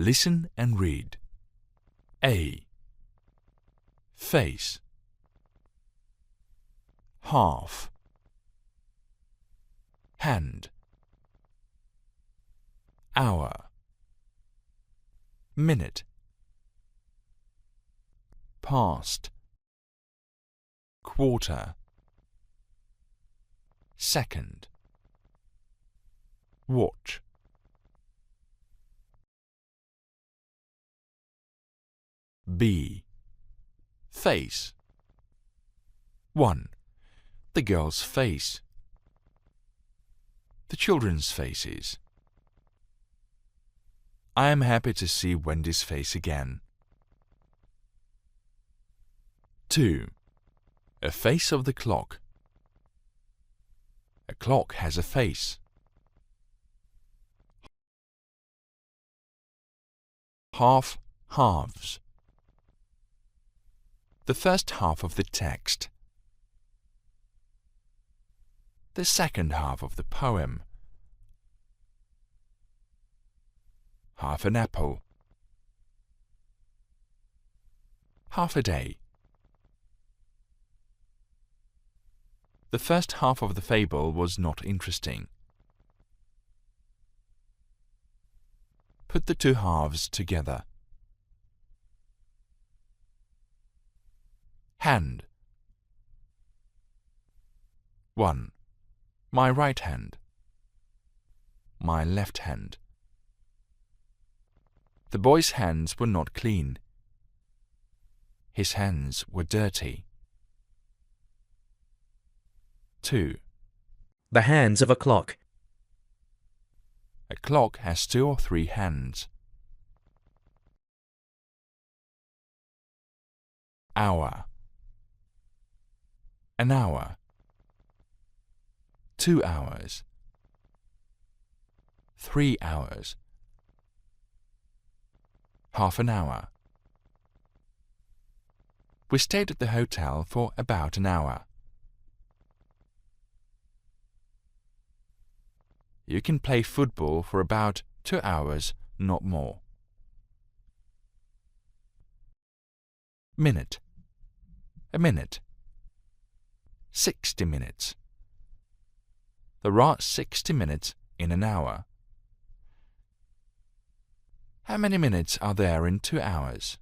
Listen and read. A. Face. Half. Hand. Hour. Minute. Past. Quarter. Second. Watch. B. Face. 1. The girl's face. The children's faces. I am happy to see Wendy's face again. 2. A face of the clock. A clock has a face. Half, halves. The first half of the text. The second half of the poem. Half an apple. Half a day. The first half of the fable was not interesting. Put the two halves together. Hand. 1. My right hand. My left hand. The boy's hands were not clean. His hands were dirty. 2. The hands of a clock. A clock has 2 or 3 hands. Hour. An hour. 2 hours. 3 hours. Half an hour. We stayed at the hotel for about an hour. You can play football for about 2 hours, not more. Minute. A minute. 60 minutes. There are 60 minutes in an hour. How many minutes are there in 2 hours?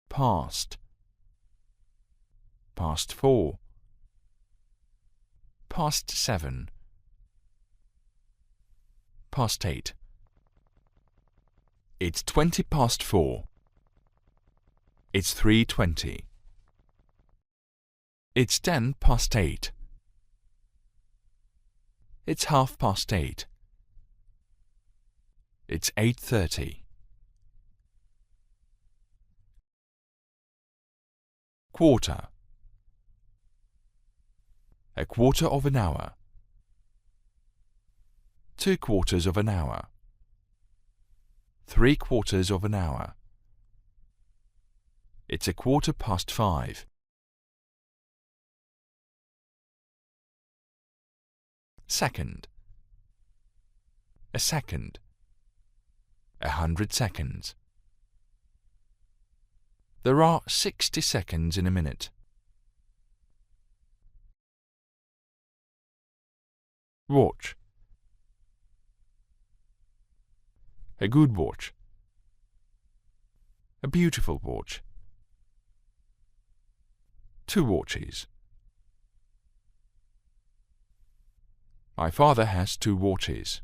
Past. Past 4. Past 7. Past 8. It's 20 past 4. It's 3:20. It's 10 past 8. It's 8:30. It's 8:30. Quarter. A quarter of an hour. 2/4 of an hour. 3/4 of an hour. It's 5:15. Second. A second. 100 seconds. There are 60 seconds in a minute. Watch. A good watch. A beautiful watch. 2 watches. My father has 2 watches.